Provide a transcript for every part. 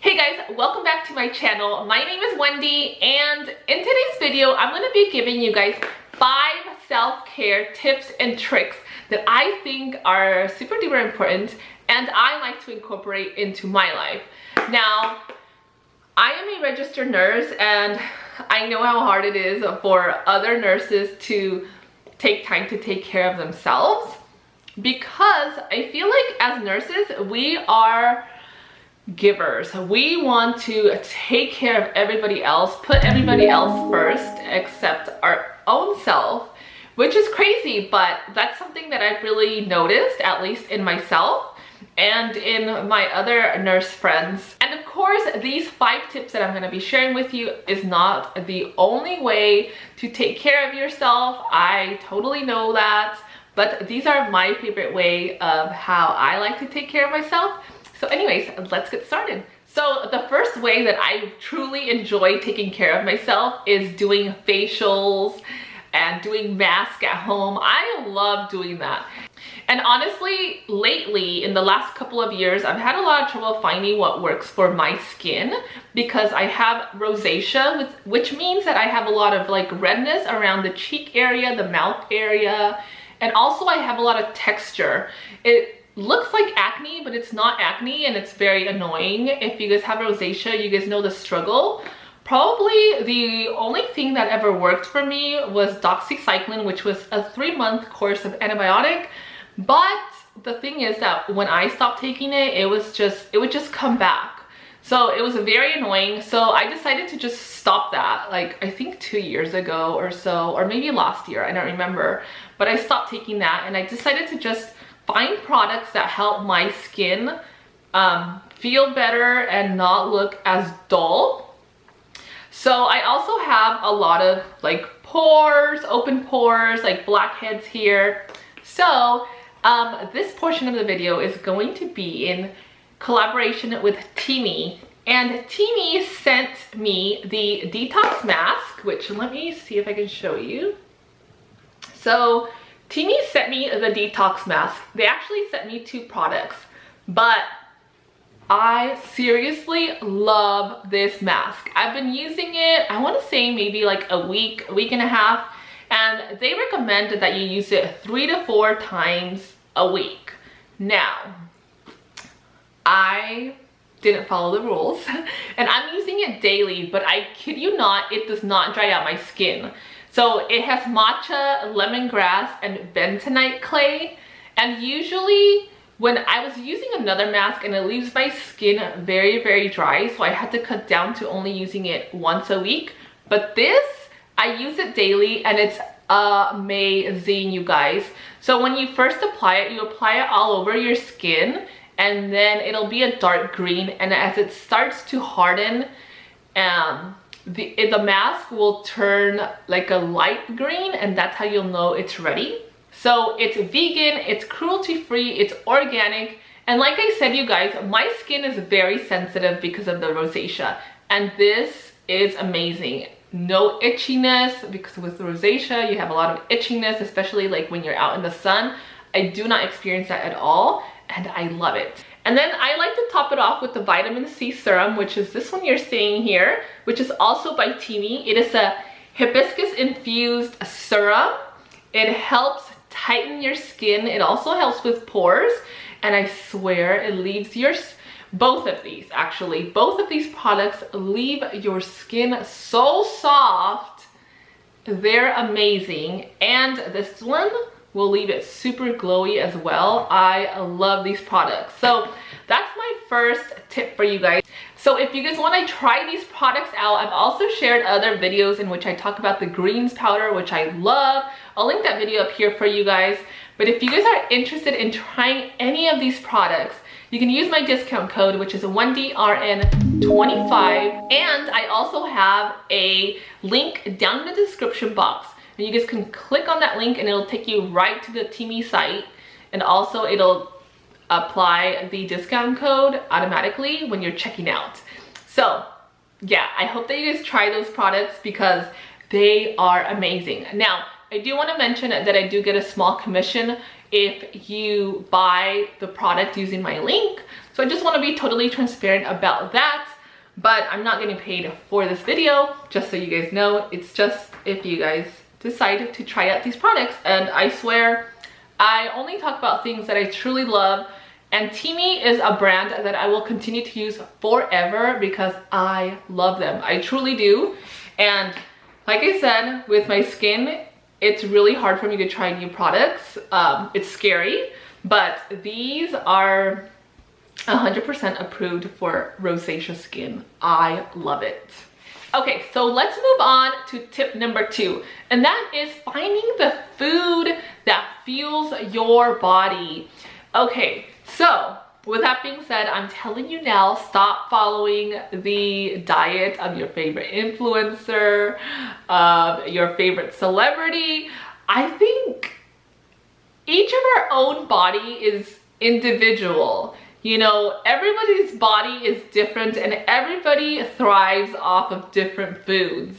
Hey guys, welcome back to my channel. My name is Wendy, and in today's video, I'm going to be giving you guys 5 self-care tips and tricks that I think are super duper important and I like to incorporate into my life. Now, I am a registered nurse and I know how hard it is for other nurses to take time to take care of themselves, because I feel like as nurses, we are givers. We want to take care of everybody else, put everybody else first except our own self, which is crazy, but that's something that I've really noticed, at least in myself and in my other nurse friends. And of course, these 5 tips that I'm going to be sharing with you is not the only way to take care of yourself. I totally know that, but these are my favorite way of how I like to take care of myself. So anyways, let's get started. So the first way that I truly enjoy taking care of myself is doing facials and doing masks at home. I love doing that. And honestly, lately, in the last couple of years, I've had a lot of trouble finding what works for my skin because I have rosacea, which means that I have a lot of like redness around the cheek area, the mouth area, and also I have a lot of texture. It looks like acne, but it's not acne, and it's very annoying. If you guys have rosacea, you guys know the struggle. Probably the only thing that ever worked for me was doxycycline, which was a 3-month course of antibiotic. But the thing is that when I stopped taking it, it would just come back. So it was very annoying. So I decided to just stop that, like I think 2 years ago or so, or maybe last year, I don't remember. But I stopped taking that and I decided to just find products that help my skin feel better and not look as dull. So I also have a lot of like pores, open pores, like blackheads here. So this portion of the video is going to be in collaboration with Teami. And Teami sent me the detox mask, which let me see if I can show you. So Teami sent me the detox mask. They actually sent me 2 products, but I seriously love this mask. I've been using it, I want to say maybe like a week and a half, and they recommend that you use it 3 to 4 times a week. Now, I didn't follow the rules and I'm using it daily, but I kid you not, it does not dry out my skin. So it has matcha, lemongrass, and bentonite clay. And usually when I was using another mask and it leaves my skin very, very dry, so I had to cut down to only using it once a week. But this, I use it daily and it's amazing, you guys. So when you first apply it, you apply it all over your skin and then it'll be a dark green. And as it starts to harden, the mask will turn like a light green, and that's how you'll know it's ready. So it's vegan, it's cruelty-free, it's organic, and like I said, you guys, my skin is very sensitive because of the rosacea, and this is amazing. No itchiness, because with rosacea you have a lot of itchiness, especially like when you're out in the sun. I do not experience that at all, and I love it. And then I like to top it off with the vitamin C serum, which is this one you're seeing here, which is also by Teami. It is a hibiscus infused serum. It helps tighten your skin. It also helps with pores. And I swear it leaves both of these products leave your skin so soft. They're amazing. And this one will leave it super glowy as well. I love these products. So that's my first tip for you guys. So if you guys want to try these products out, I've also shared other videos in which I talk about the greens powder, which I love. I'll link that video up here for you guys. But if you guys are interested in trying any of these products, you can use my discount code, which is WendyRN25. And I also have a link down in the description box. And you guys can click on that link and it'll take you right to the Teami site, and also it'll apply the discount code automatically when you're checking out. So yeah, I hope that you guys try those products because they are amazing. Now, I do want to mention that I do get a small commission if you buy the product using my link. So I just want to be totally transparent about that. but I'm not getting paid for this video, just so you guys know. It's just if you guys decide to try out these products, and I swear I only talk about things that I truly love, and Teami is a brand that I will continue to use forever because I love them. I truly do. And like I said, with my skin, it's really hard for me to try new products. It's scary, but these are 100% approved for rosacea skin. I love it. Okay, so let's move on to tip number 2, and that is finding the food that fuels your body. Okay, so with that being said, I'm telling you now, stop following the diet of your favorite influencer, your favorite celebrity. I think each of our own body is individual. You know, everybody's body is different and everybody thrives off of different foods.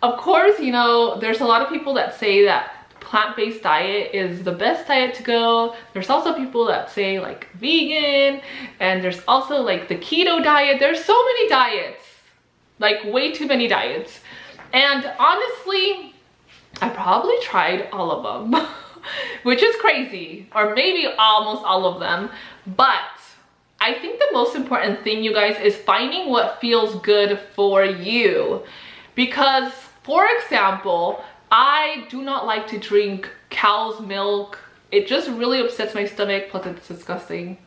Of course, you know, there's a lot of people that say that plant-based diet is the best diet to go. There's also people that say like vegan, and there's also like the keto diet. There's so many diets, like way too many diets. And honestly, I probably tried all of them, which is crazy, or maybe almost all of them. But I think the most important thing, you guys, is finding what feels good for you. Because, for example, I do not like to drink cow's milk. It just really upsets my stomach, plus it's disgusting.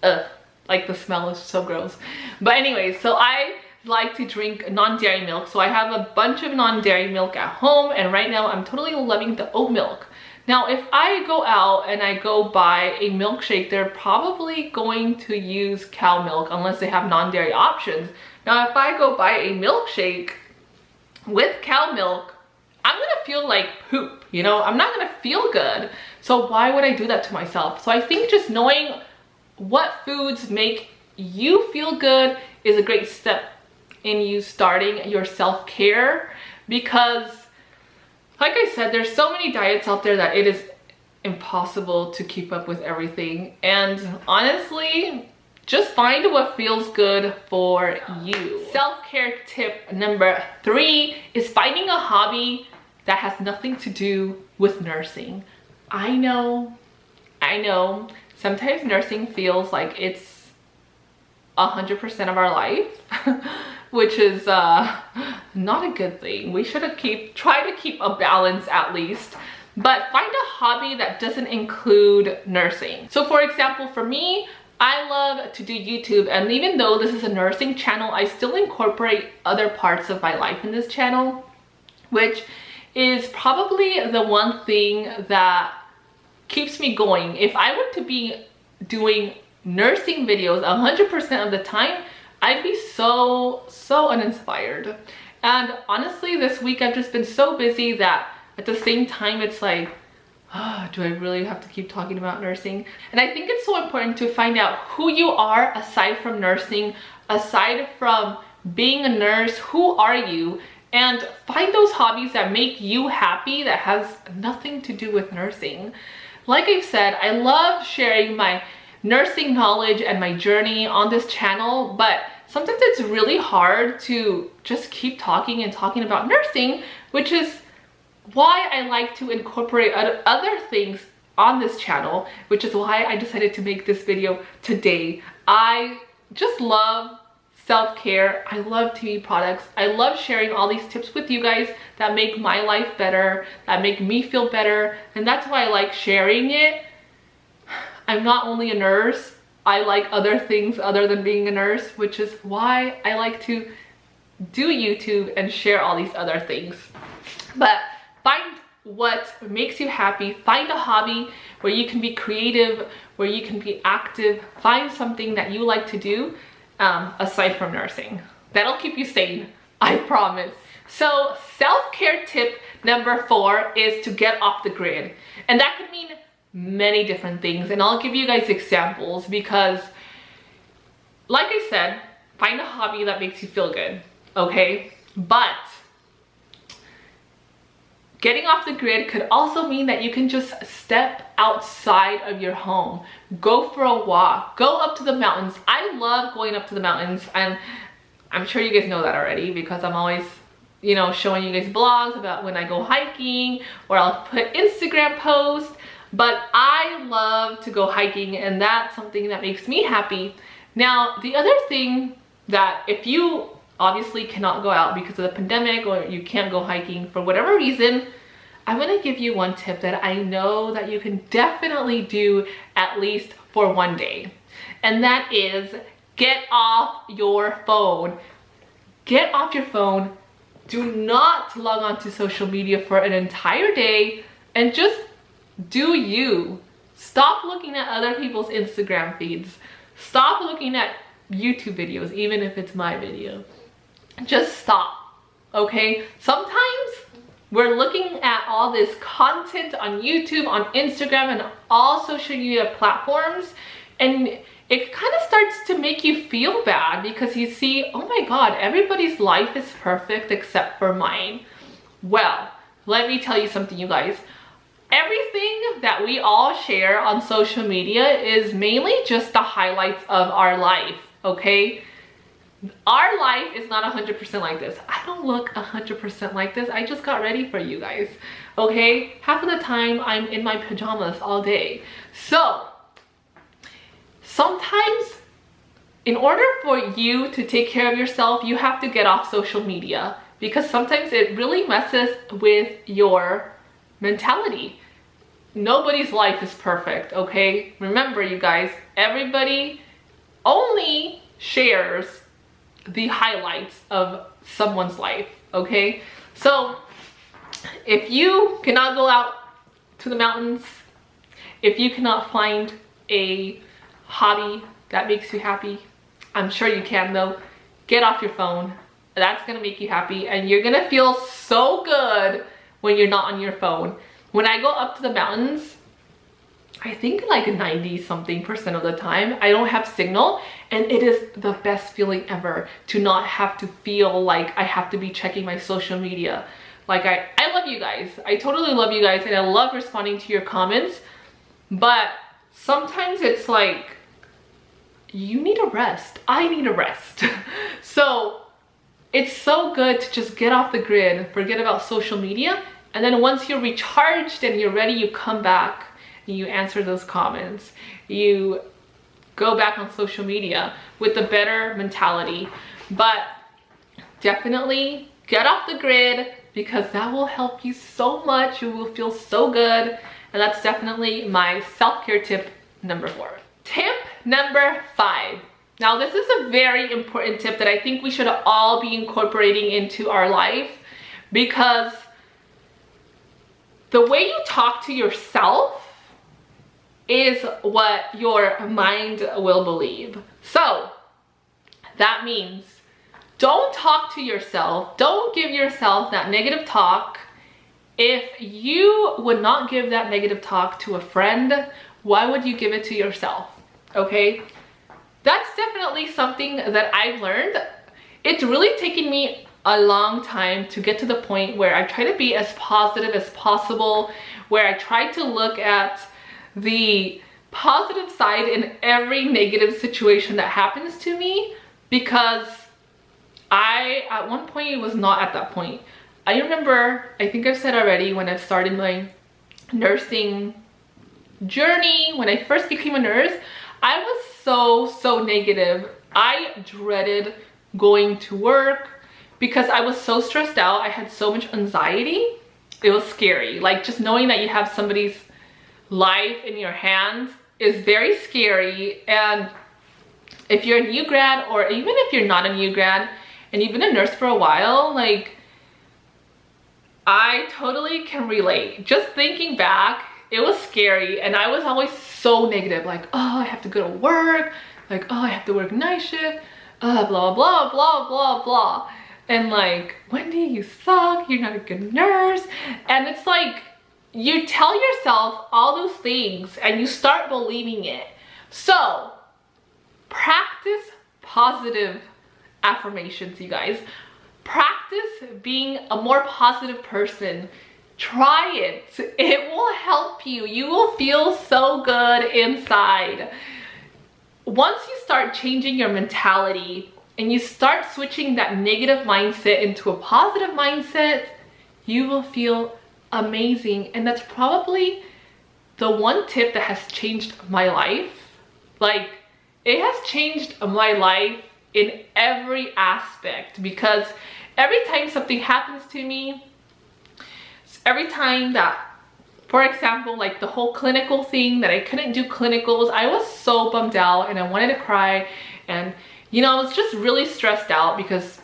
Ugh, like the smell is so gross. But anyway, so I like to drink non-dairy milk. So I have a bunch of non-dairy milk at home, and right now I'm totally loving the oat milk. Now, if I go out and I go buy a milkshake, they're probably going to use cow milk unless they have non-dairy options. Now, if I go buy a milkshake with cow milk, I'm gonna feel like poop, you know? I'm not gonna feel good. So why would I do that to myself? So I think just knowing what foods make you feel good is a great step in you starting your self-care, because like I said, there's so many diets out there that it is impossible to keep up with everything. And honestly, just find what feels good for you. Self-care tip number 3 is finding a hobby that has nothing to do with nursing. I know, sometimes nursing feels like it's 100% of our life, which is not a good thing. We should try to keep a balance at least, but find a hobby that doesn't include nursing. So for example, for me, I love to do YouTube, and even though this is a nursing channel, I still incorporate other parts of my life in this channel, which is probably the one thing that keeps me going. If I were to be doing nursing videos 100% of the time, I'd be so uninspired. And honestly, this week I've just been so busy that at the same time it's like, oh, do I really have to keep talking about nursing? And I think it's so important to find out who you are aside from nursing, aside from being a nurse. Who are you? And find those hobbies that make you happy, that has nothing to do with nursing. Like I've said, I love sharing my nursing knowledge and my journey on this channel, but sometimes it's really hard to just keep talking about nursing, which is why I like to incorporate other things on this channel, which is why I decided to make this video today. I just love self-care. I love TV products. I love sharing all these tips with you guys that make my life better, that make me feel better, and that's why I like sharing it. I'm not only a nurse, I like other things other than being a nurse, which is why I like to do YouTube and share all these other things. But find what makes you happy. Find a hobby where you can be creative, where you can be active. Find something that you like to do aside from nursing. That'll keep you sane, I promise. So self-care tip number 4 is to get off the grid. And that could mean many different things, and I'll give you guys examples, because like I said, find a hobby that makes you feel good, okay? But getting off the grid could also mean that you can just step outside of your home, go for a walk, go up to the mountains. I love going up to the mountains, and I'm sure you guys know that already because I'm always, you know, showing you guys blogs about when I go hiking, or I'll put Instagram posts. But I love to go hiking, and that's something that makes me happy. Now, the other thing that if you obviously cannot go out because of the pandemic, or you can't go hiking for whatever reason, I'm gonna give you one tip that I know that you can definitely do at least for one day. And that is get off your phone. Get off your phone. Do not log on to social media for an entire day, and just do you. Stop looking at other people's Instagram feeds. Stop looking at YouTube videos, even if it's my video. Just stop, okay? Sometimes we're looking at all this content on YouTube, on Instagram, and all social media platforms, and it kind of starts to make you feel bad because you see, oh my God, everybody's life is perfect except for mine. Well, let me tell you something, you guys. Everything that we all share on social media is mainly just the highlights of our life, okay? Our life is not 100% like this. I don't look 100% like this. I just got ready for you guys, okay? Half of the time I'm in my pajamas all day. So sometimes in order for you to take care of yourself, you have to get off social media, because sometimes it really messes with your mentality. Nobody's life is perfect, okay? Remember, you guys, everybody only shares the highlights of someone's life, okay? So if you cannot go out to the mountains, if you cannot find a hobby that makes you happy, I'm sure you can though, get off your phone. That's gonna make you happy, and you're gonna feel so good when you're not on your phone. When I go up to the mountains, I think like 90-something% of the time, I don't have signal, and it is the best feeling ever to not have to feel like I have to be checking my social media. Like I love you guys. I totally love you guys, and I love responding to your comments, but sometimes it's like, you need a rest. I need a rest. So it's so good to just get off the grid, forget about social media, and then once you're recharged and you're ready, you come back and you answer those comments. You go back on social media with a better mentality. But definitely get off the grid, because that will help you so much. You will feel so good. And that's definitely my self-care tip number 4. Tip number 5. Now, this is a very important tip that I think we should all be incorporating into our life, because the way you talk to yourself is what your mind will believe. So that means don't talk to yourself. Don't give yourself that negative talk. If you would not give that negative talk to a friend, why would you give it to yourself? Okay? That's definitely something that I've learned. It's really taken me a long time to get to the point where I try to be as positive as possible, where I try to look at the positive side in every negative situation that happens to me, because I, at one point, was not at that point. I remember, I think I've said already, when I started my nursing journey, when I first became a nurse, I was so negative. I dreaded going to work because I was so stressed out. I had so much anxiety. It was scary. Like, just knowing that you have somebody's life in your hands is very scary. And if you're a new grad, or even if you're not a new grad and you've been a nurse for a while, like, I totally can relate. Just thinking back, it was scary, and I was always so negative, like, oh, I have to go to work, like, oh, I have to work night shift, blah, blah, blah, blah, blah. And like, Wendy, you suck, you're not a good nurse. And it's like, you tell yourself all those things and you start believing it. So practice positive affirmations, you guys. Practice being a more positive person. Try it. It will help you. You will feel so good inside. Once you start changing your mentality, and you start switching that negative mindset into a positive mindset, you will feel amazing. And that's probably the one tip that has changed my life. Like, it has changed my life in every aspect, because every time something happens to me, every time that, for example, like the whole clinical thing, that I couldn't do clinicals, I was so bummed out and I wanted to cry. And you know, I was just really stressed out because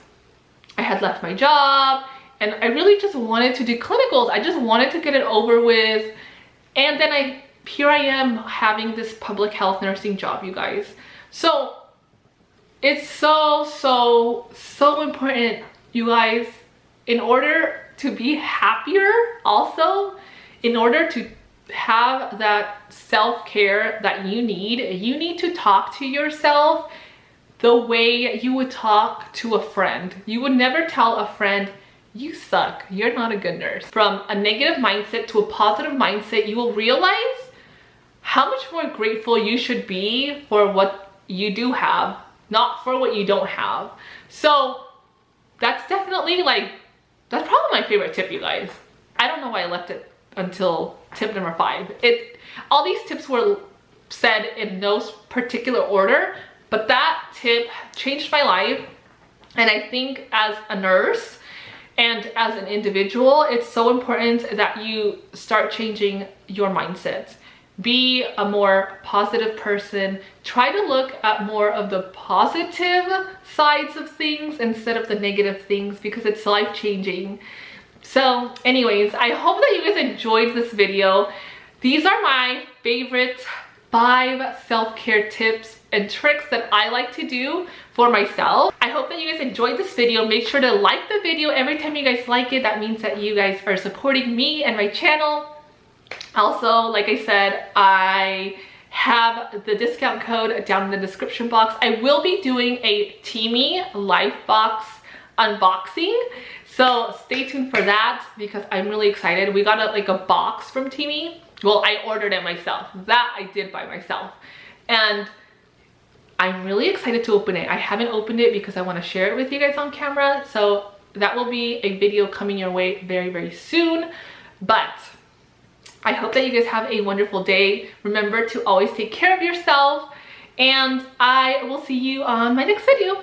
I had left my job and I really just wanted to do clinicals. I just wanted to get it over with. And then here I am having this public health nursing job, you guys. So it's so important, you guys, in order to be happier, also in order to have that self-care that you need to talk to yourself the way you would talk to a friend. You would never tell a friend, you suck, you're not a good nurse. From a negative mindset to a positive mindset, you will realize how much more grateful you should be for what you do have, not for what you don't have. So that's definitely like, that's probably my favorite tip, you guys. I don't know why I left it until tip number 5. All these tips were said in no particular order, but that tip changed my life. And I think as a nurse and as an individual, it's so important that you start changing your mindset. Be a more positive person. Try to look at more of the positive sides of things instead of the negative things, because it's life-changing. So anyways, I hope that you guys enjoyed this video. These are my favorite 5 self-care tips and tricks that I like to do for myself. I hope that you guys enjoyed this video. Make sure to like the video. Every time you guys like it, that means that you guys are supporting me and my channel. Also, like I said, I have the discount code down in the description box. I will be doing a Teami Life Box unboxing, so stay tuned for that because I'm really excited. We got a box from Teami. Well, I ordered it myself. That I did by myself, and I'm really excited to open it. I haven't opened it because I want to share it with you guys on camera, so that will be a video coming your way very soon. But I hope that you guys have a wonderful day. Remember to always take care of yourself, and I will see you on my next video.